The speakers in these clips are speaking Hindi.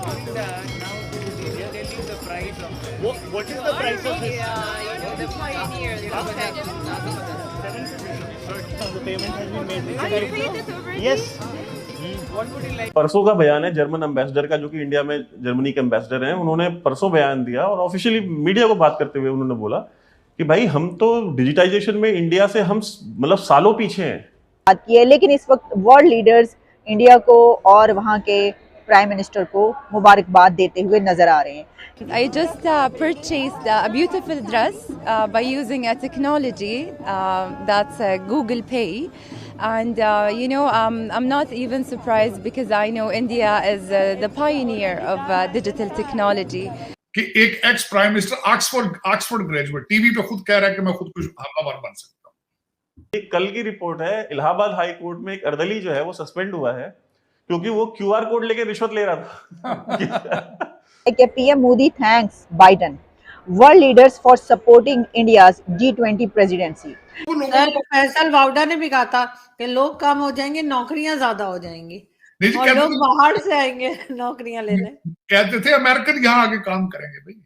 What is the price of this? The pioneer. The payment has been made. You paid it already? Yes. परसों का बयान है जर्मन एम्बेसडर का, जो कि इंडिया में जर्मनी के एम्बेसडर हैं। उन्होंने परसों बयान दिया और ऑफिशियली मीडिया को बात करते हुए उन्होंने बोला कि भाई हम तो डिजिटाइजेशन में इंडिया से हम मतलब सालों पीछे हैं। बात की है, लेकिन इस वक्त वर्ल्ड लीडर्स इंडिया को और वहाँ के प्राइम मिनिस्टर को मुबारकबाद देते हुए नजर आ रहे हैं। I just purchased a beautiful dress by using a technology that's Google Pay, and I'm not even surprised because I know India is the pioneer of digital technology. कि एक ex prime minister Oxford graduate TV पे खुद कह रहा है कि मैं खुद कुछ हमलावर बन सकता हूँ। ये कल की रिपोर्ट है, इलाहाबाद हाई कोर्ट में एक अर्दली जो है वो सस्पेंड हुआ है क्योंकि वो क्यूआर कोड लेके रिश्वत ले रहा था। PM Modi thanks Biden, world leaders for supporting India's G20 presidency. Sir Faisal Vawda ने भी कहा था कि लोग कम हो जाएंगे, नौकरियां ज्यादा हो जाएंगी और लोग बाहर से आएंगे नौकरियां लेने। कहते थे अमेरिकन यहाँ आके काम करेंगे भाई।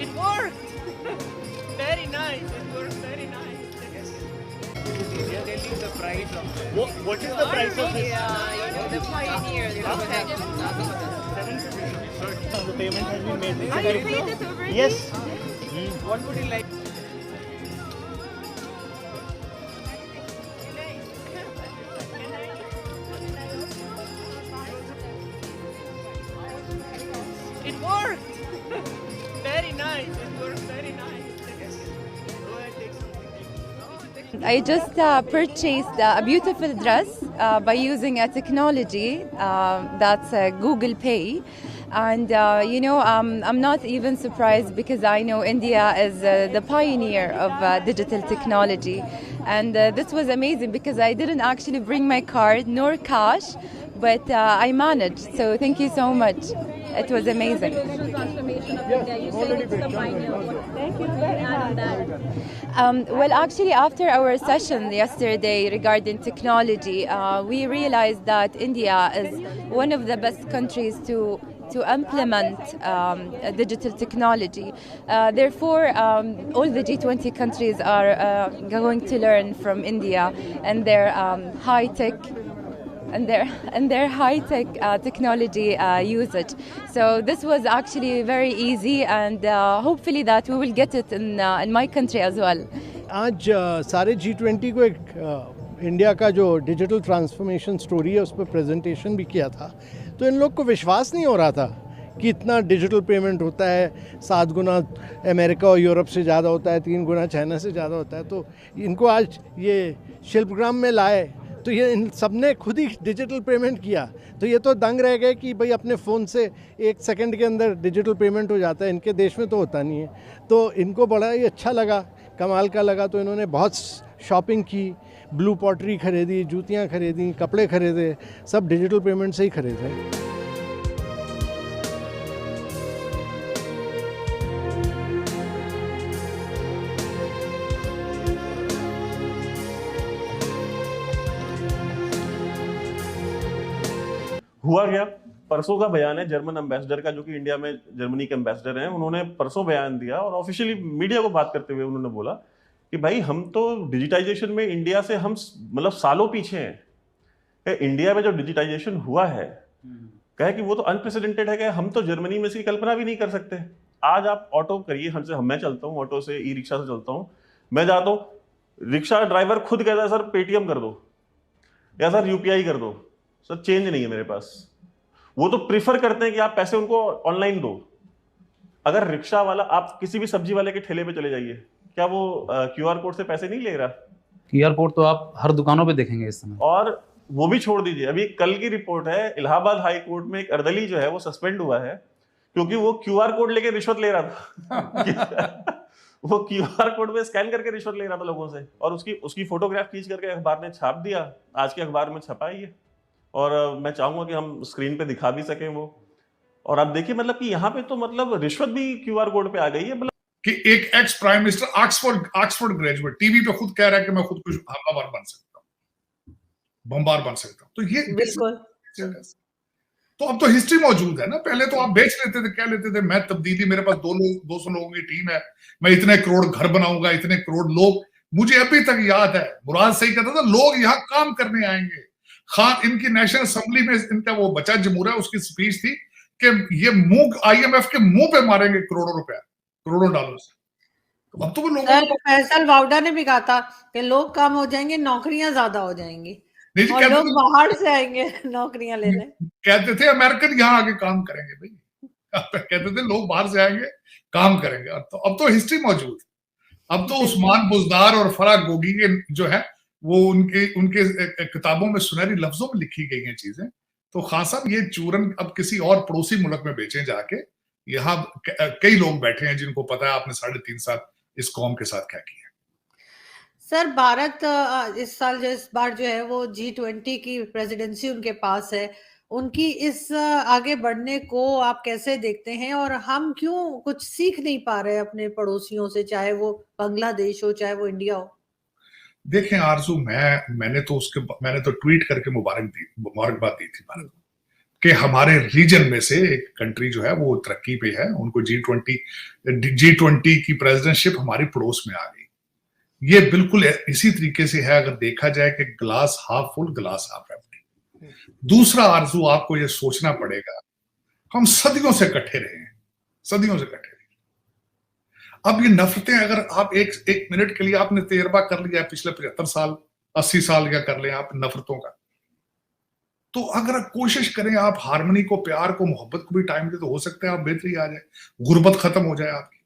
It worked. Very nice. It worked very nice. Yes. We are getting the price of it. What is the price of this? The pioneer. The payment has been made. You paid it already? Yes. What would you like? It worked. Very nice. It worked very nice. Yes. Go ahead, take something. I just purchased a beautiful dress by using a technology that's Google Pay, and I'm not even surprised because I know India is the pioneer of digital technology, and this was amazing because I didn't actually bring my card nor cash, but I managed. So thank you so much. It was amazing. Well, actually, after our session yesterday regarding technology, we realized that India is one of the best countries to implement digital technology. Therefore, all the G20 countries are going to learn from India and their high-tech technology usage. So this was actually very easy, and hopefully that we will get it in my country as well. आज सारे G20 को एक इंडिया का जो डिजिटल ट्रांसफॉर्मेशन स्टोरी है उस पर प्रेजेंटेशन भी किया था, तो इन लोग को विश्वास नहीं हो रहा था कि इतना डिजिटल पेमेंट होता है, 7 गुना अमेरिका और यूरोप से ज़्यादा होता है, 3 गुना चाइना से ज़्यादा होता है। तो इनको आज ये शिल्पग्राम में लाए तो ये इन सब ने खुद ही डिजिटल पेमेंट किया, तो ये तो दंग रह गए कि भाई अपने फ़ोन से 1 सेकंड के अंदर डिजिटल पेमेंट हो जाता है, इनके देश में तो होता नहीं है। तो इनको बड़ा ही अच्छा लगा, कमाल का लगा, तो इन्होंने बहुत शॉपिंग की, ब्लू पॉटरी खरीदी, जूतियाँ खरीदी, कपड़े खरीदे, सब डिजिटल पेमेंट से ही खरीदे। हुआ क्या, परसों का बयान है जर्मन एम्बेसडर का, जो कि इंडिया में जर्मनी के एम्बेसडर हैं। उन्होंने परसों बयान दिया और ऑफिशियली मीडिया को बात करते हुए उन्होंने बोला कि भाई हम तो डिजिटाइजेशन में इंडिया से हम मतलब सालों पीछे हैं। इंडिया में जो डिजिटाइजेशन हुआ है कहे कि वो तो अनप्रेसिडेंटेड है, कि हम तो जर्मनी में इसकी कल्पना भी नहीं कर सकते। आज आप ऑटो करिए, हमसे मैं चलता हूँ ऑटो से, ई रिक्शा से चलता हूँ, मैं जाता हूँ, रिक्शा ड्राइवर खुद कहता है सर पेटीएम कर दो या सर यूपीआई कर दो, सर चेंज नहीं है मेरे पास। वो तो प्रीफर करते हैं कि आप पैसे उनको ऑनलाइन दो। अगर रिक्शा वाला, आप किसी भी सब्जी वाले के ठेले पे चले जाइए, क्या वो क्यूआर कोड से पैसे नहीं ले रहा? क्यूआर कोड तो आप हर दुकानों पे देखेंगे इस समय। और वो भी छोड़ दीजिए, अभी कल की रिपोर्ट है, इलाहाबाद हाई कोर्ट में एक अर्दली जो है वो सस्पेंड हुआ है क्योंकि वो क्यूआर कोड लेके रिश्वत ले रहा था। वो क्यूआर कोड में स्कैन करके रिश्वत ले रहा था लोगों से, और उसकी फोटोग्राफ खींच करके अखबार ने छाप दिया, आज के अखबार में छपा ही है। और मैं चाहूंगा कि हम स्क्रीन पे दिखा भी सकें वो। और आप देखिए मतलब कि यहाँ पे तो मतलब रिश्वत भी क्यूआर कोड पे आ गई है। मतलब कि एक ex prime minister Oxford graduate TV पे खुद कह रहा है कि मैं खुद कुछ हमलावर बन सकता हूँ, बमबार बन सकता हूँ। तो ये बिल्कुल तो अब तो हिस्ट्री मौजूद है ना। पहले तो आप बेच लेते थे, क्या लेते थे, मैं तब्दीली, मेरे पास 200 लोगों की टीम है, मैं इतने करोड़ घर बनाऊंगा, इतने करोड़ लोग। मुझे अभी तक याद है मुराद सही कहता था, लोग यहाँ काम करने आएंगे। खान, इनकी नेशनल असेंबली में इनका वो बचा जमूरा है, उसकी स्पीच थी कि ये मुंह IMF के मुंह पे मारेंगे करोड़ों रुपया, करोड़ों डॉलर। तो अब तो वो लोगों को फैसल वाउडा ने भी कहा था कि लोग कम हो जाएंगे, नौकरियां ज्यादा हो जाएंगी और लोग बाहर से आएंगे नौकरियां लेने। कहते थे अमेरिकन यहाँ आके काम करेंगे भाई, कहते थे लोग बाहर से आएंगे काम करेंगे। अब तो हिस्ट्री मौजूद है। अब तो उस्मान बुज़दार और फराह गोगी के जो है वो उनके किताबों में सुनहरी लफ्जों में लिखी गई हैं चीजें। तो खान साहब ये चूरन अब किसी और पड़ोसी मुल्क में बेचें जाके। यहाँ कई लोग बैठे हैं जिनको पता है आपने 3.5 साल इस कौम के साथ क्या किया। सर, भारत इस बार जो है वो G20 की प्रेसिडेंसी उनके पास है। उनकी इस आगे बढ़ने को आप कैसे देखते हैं, और हम क्यों कुछ सीख नहीं पा रहे अपने पड़ोसियों से, चाहे वो बांग्लादेश हो चाहे वो इंडिया हो? देखें आरजू, मैंने तो ट्वीट करके मुबारकबाद दी थी भारत को कि हमारे रीजन में से एक कंट्री जो है वो तरक्की पे है, उनको G20 की प्रेसिडेंटशिप हमारी पड़ोस में आ गई। ये बिल्कुल इसी तरीके से है अगर देखा जाए कि glass half full glass half empty. दूसरा आरजू, आपको ये सोचना पड़ेगा, हम सदियों से इकट्ठे रहे हैं, सदियों से इकट्ठे रहे। अब ये नफरतें अगर आप एक मिनट के लिए आपने तजर्बा कर लिया पिछले 75 साल 80 साल का कर लें आप नफरतों का, तो अगर कोशिश करें आप हारमोनी को, प्यार को, मोहब्बत को भी टाइम दे, तो हो सकता है आप बेहतरी आ जाए, गुर्बत खत्म हो जाए आपकी।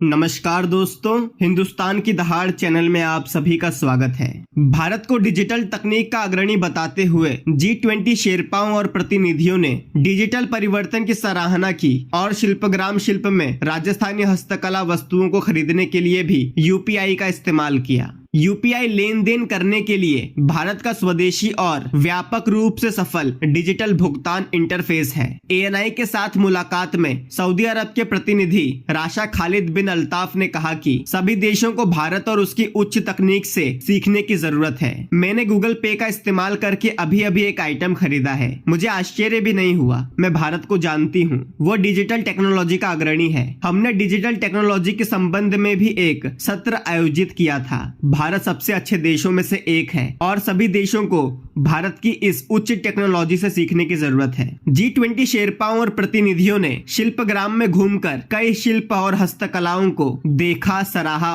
नमस्कार दोस्तों, हिंदुस्तान की दहाड़ चैनल में आप सभी का स्वागत है। भारत को डिजिटल तकनीक का अग्रणी बताते हुए G20 शेरपाओं और प्रतिनिधियों ने डिजिटल परिवर्तन की सराहना की और शिल्पग्राम शिल्प में राजस्थानी हस्तकला वस्तुओं को खरीदने के लिए भी UPI का इस्तेमाल किया। UPI लेन देन करने के लिए भारत का स्वदेशी और व्यापक रूप से सफल डिजिटल भुगतान इंटरफेस है। ANI के साथ मुलाकात में सऊदी अरब के प्रतिनिधि राशा खालिद बिन अल्ताफ ने कहा कि सभी देशों को भारत और उसकी उच्च तकनीक से सीखने की जरूरत है। मैंने गूगल पे का इस्तेमाल करके अभी एक आइटम खरीदा है, मुझे आश्चर्य भी नहीं हुआ। मैं भारत को जानती हूँ, वो डिजिटल टेक्नोलॉजी का अग्रणी है। हमने डिजिटल टेक्नोलॉजी के संबंध में भी एक सत्र आयोजित किया था। भारत सबसे अच्छे देशों में से एक है और सभी देशों को भारत की इस उच्च टेक्नोलॉजी से सीखने की जरूरत है। G20 शेरपाओं और प्रतिनिधियों ने शिल्पग्राम में घूमकर कई शिल्प और हस्तकलाओं को देखा, सराहा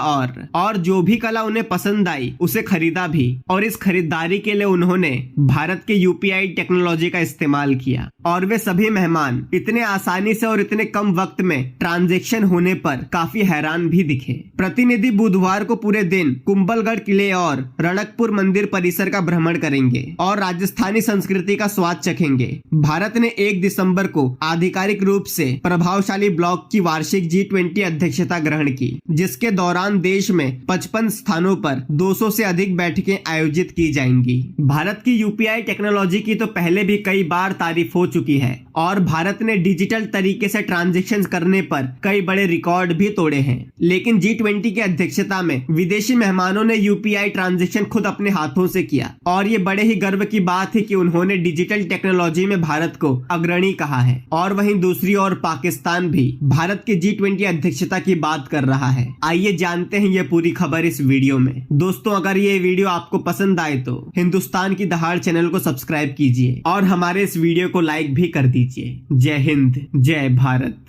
और जो भी कला उन्हें पसंद आई उसे खरीदा भी। और इस खरीदारी के लिए उन्होंने भारत के UPI टेक्नोलॉजी का इस्तेमाल किया। और वे सभी मेहमान इतने आसानी से और इतने कम वक्त में ट्रांजैक्शन होने पर काफी हैरान भी दिखे। प्रतिनिधि बुधवार को पूरे दिन कुंभलगढ़ किले और रणकपुर मंदिर परिसर का भ्रमण करेंगे और राजस्थानी संस्कृति का स्वाद चखेंगे। भारत ने 1 दिसंबर को आधिकारिक रूप से प्रभावशाली ब्लॉक की वार्षिक G20 अध्यक्षता ग्रहण की, जिसके दौरान देश में 55 स्थानों पर 200 से अधिक बैठकें आयोजित की जाएंगी। भारत की UPI टेक्नोलॉजी की तो पहले भी कई बार तारीफ हो चुकी है और भारत ने डिजिटल तरीके से ट्रांजैक्शन करने पर कई बड़े रिकॉर्ड भी तोड़े हैं। लेकिन G20 की अध्यक्षता में विदेशी मेहमानों ने UPI ट्रांजैक्शन खुद अपने हाथों से किया और ये बड़े ही गर्व की बात है कि उन्होंने डिजिटल टेक्नोलॉजी में भारत को अग्रणी कहा है। और वहीं दूसरी ओर पाकिस्तान भी भारत के G20 अध्यक्षता की बात कर रहा है। आइए जानते हैं ये पूरी खबर इस वीडियो में। दोस्तों, अगर ये वीडियो आपको पसंद आए तो हिंदुस्तान की दहाड़ चैनल को सब्सक्राइब कीजिए और हमारे इस वीडियो को लाइक भी कर दीजिए। जय हिंद, जय भारत।